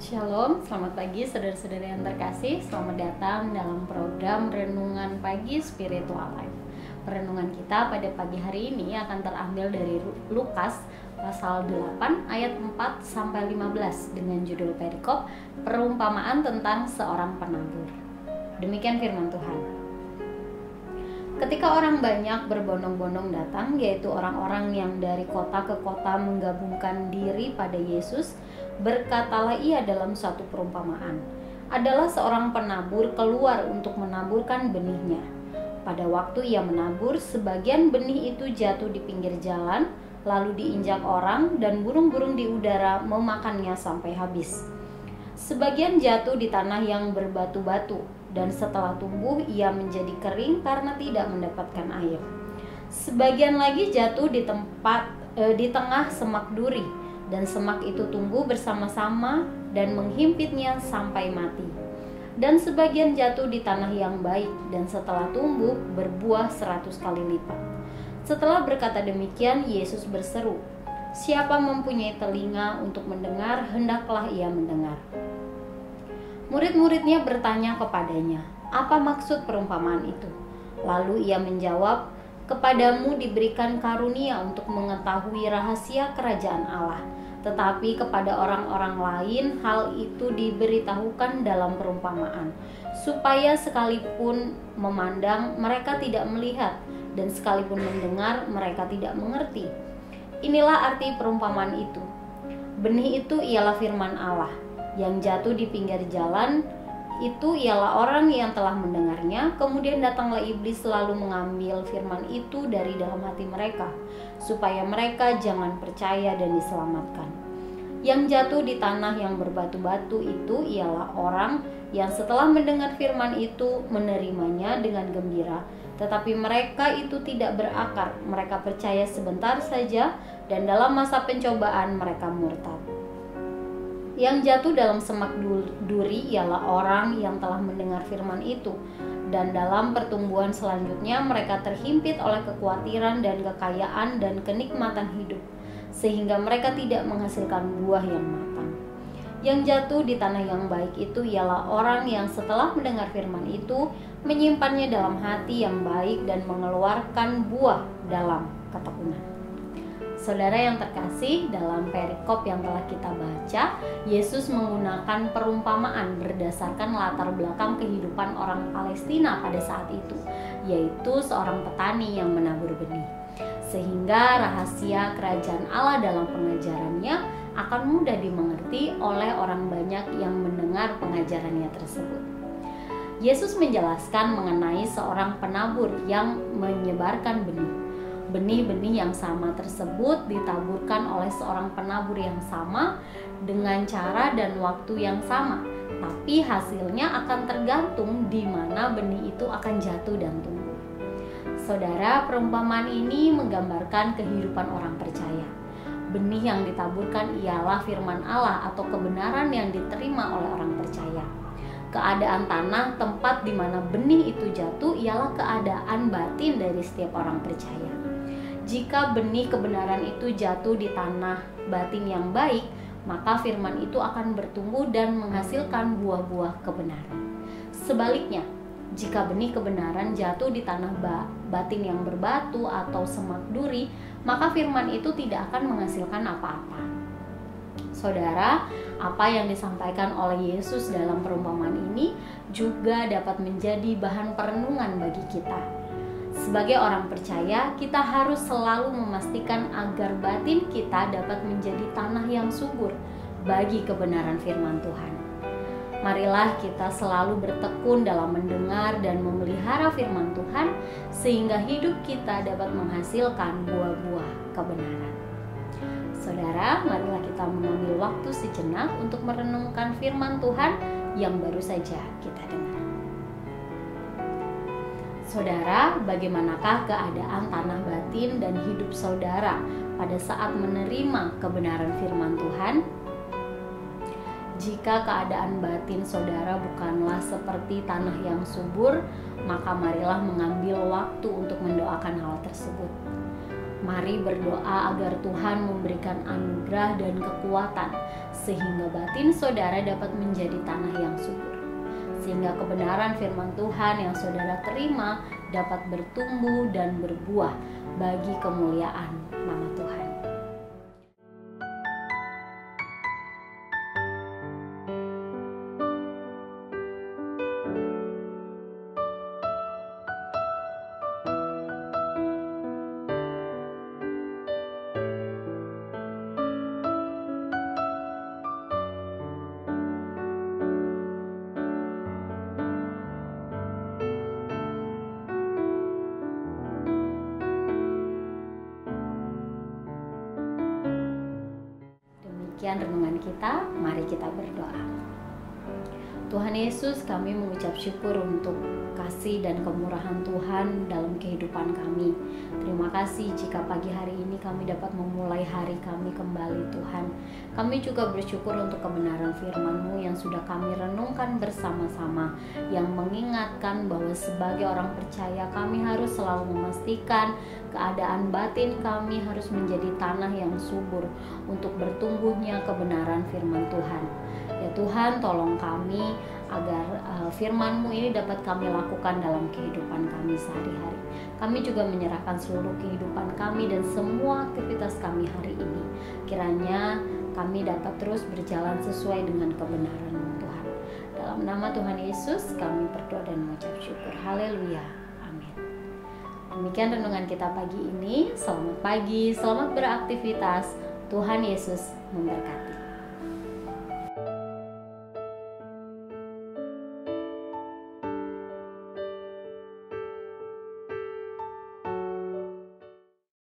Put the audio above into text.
Shalom, selamat pagi saudara-saudara yang terkasih. Selamat datang dalam program Renungan Pagi Spiritual Life. Renungan kita pada pagi hari ini akan terambil dari Lukas pasal 8 ayat 4 sampai 15 dengan judul perikop perumpamaan tentang seorang penabur. Demikian firman Tuhan. Ketika orang banyak berbondong-bondong datang, yaitu orang-orang yang dari kota ke kota menggabungkan diri pada Yesus, berkatalah ia dalam suatu perumpamaan. Adalah seorang penabur keluar untuk menaburkan benihnya. Pada waktu ia menabur, sebagian benih itu jatuh di pinggir jalan, lalu diinjak orang dan burung-burung di udara memakannya sampai habis. Sebagian jatuh di tanah yang berbatu-batu, dan setelah tumbuh ia menjadi kering karena tidak mendapatkan air. Sebagian lagi jatuh di tengah semak duri, dan semak itu tumbuh bersama-sama dan menghimpitnya sampai mati. Dan sebagian jatuh di tanah yang baik, dan setelah tumbuh berbuah 100 kali lipat. Setelah berkata demikian, Yesus berseru, "Siapa mempunyai telinga untuk mendengar, hendaklah ia mendengar." Murid-muridnya bertanya kepadanya, "Apa maksud perumpamaan itu?" Lalu ia menjawab, "Kepadamu diberikan karunia untuk mengetahui rahasia kerajaan Allah, tetapi kepada orang-orang lain hal itu diberitahukan dalam perumpamaan, supaya sekalipun memandang mereka tidak melihat, dan sekalipun mendengar mereka tidak mengerti." Inilah arti perumpamaan itu. Benih itu ialah firman Allah. Yang jatuh di pinggir jalan itu ialah orang yang telah mendengarnya, kemudian datanglah iblis lalu mengambil firman itu dari dalam hati mereka, supaya mereka jangan percaya dan diselamatkan. Yang jatuh di tanah yang berbatu-batu itu ialah orang yang setelah mendengar firman itu menerimanya dengan gembira, tetapi mereka itu tidak berakar. Mereka percaya sebentar saja, dan dalam masa pencobaan mereka murtad. Yang jatuh dalam semak duri ialah orang yang telah mendengar firman itu, dan dalam pertumbuhan selanjutnya mereka terhimpit oleh kekhawatiran dan kekayaan dan kenikmatan hidup, sehingga mereka tidak menghasilkan buah yang matang. Yang jatuh di tanah yang baik itu ialah orang yang setelah mendengar firman itu menyimpannya dalam hati yang baik dan mengeluarkan buah dalam ketekunan. Saudara yang terkasih, dalam perikop yang telah kita baca, Yesus menggunakan perumpamaan berdasarkan latar belakang kehidupan orang Palestina pada saat itu, yaitu seorang petani yang menabur benih. Sehingga rahasia kerajaan Allah dalam pengajarannya akan mudah dimengerti oleh orang banyak yang mendengar pengajarannya tersebut. Yesus menjelaskan mengenai seorang penabur yang menyebarkan benih. Benih-benih yang sama tersebut ditaburkan oleh seorang penabur yang sama dengan cara dan waktu yang sama, tapi hasilnya akan tergantung di mana benih itu akan jatuh dan tumbuh. Saudara, perumpamaan ini menggambarkan kehidupan orang percaya. Benih yang ditaburkan ialah firman Allah atau kebenaran yang diterima oleh orang percaya. Keadaan tanah tempat di mana benih itu jatuh ialah keadaan batin dari setiap orang percaya. Jika benih kebenaran itu jatuh di tanah batin yang baik, maka firman itu akan bertumbuh dan menghasilkan buah-buah kebenaran. Sebaliknya, jika benih kebenaran jatuh di tanah batin yang berbatu atau semak duri, maka firman itu tidak akan menghasilkan apa-apa. Saudara, apa yang disampaikan oleh Yesus dalam perumpamaan ini juga dapat menjadi bahan perenungan bagi kita. Sebagai orang percaya, kita harus selalu memastikan agar batin kita dapat menjadi tanah yang subur bagi kebenaran firman Tuhan. Marilah kita selalu bertekun dalam mendengar dan memelihara firman Tuhan, sehingga hidup kita dapat menghasilkan buah-buah kebenaran. Saudara, marilah kita mengambil waktu sejenak untuk merenungkan firman Tuhan yang baru saja kita dengar. Saudara, bagaimanakah keadaan tanah batin dan hidup saudara pada saat menerima kebenaran firman Tuhan? Jika keadaan batin saudara bukanlah seperti tanah yang subur, maka marilah mengambil waktu untuk mendoakan hal tersebut. Mari berdoa agar Tuhan memberikan anugerah dan kekuatan sehingga batin saudara dapat menjadi tanah yang subur, sehingga kebenaran firman Tuhan yang saudara terima dapat bertumbuh dan berbuah bagi kemuliaan nama Tuhan. Demikian renungan kita, mari kita berdoa. Tuhan Yesus, kami mengucap syukur untuk kasih dan kemurahan Tuhan dalam kehidupan kami. Terima kasih jika pagi hari ini kami dapat memulai hari kami kembali Tuhan. Kami juga bersyukur untuk kebenaran firman-Mu yang sudah kami renungkan bersama-sama, yang mengingatkan bahwa sebagai orang percaya kami harus selalu memastikan keadaan batin kami harus menjadi tanah yang subur untuk bertumbuhnya kebenaran firman Tuhan. Ya Tuhan, tolong kami agar firman-Mu ini dapat kami lakukan dalam kehidupan kami sehari-hari. Kami juga menyerahkan seluruh kehidupan kami dan semua aktivitas kami hari ini. Kiranya kami dapat terus berjalan sesuai dengan kebenaran-Mu Tuhan. Dalam nama Tuhan Yesus kami berdoa dan mengucap syukur. Haleluya. Amin. Demikian renungan kita pagi ini. Selamat pagi, selamat beraktivitas. Tuhan Yesus memberkati.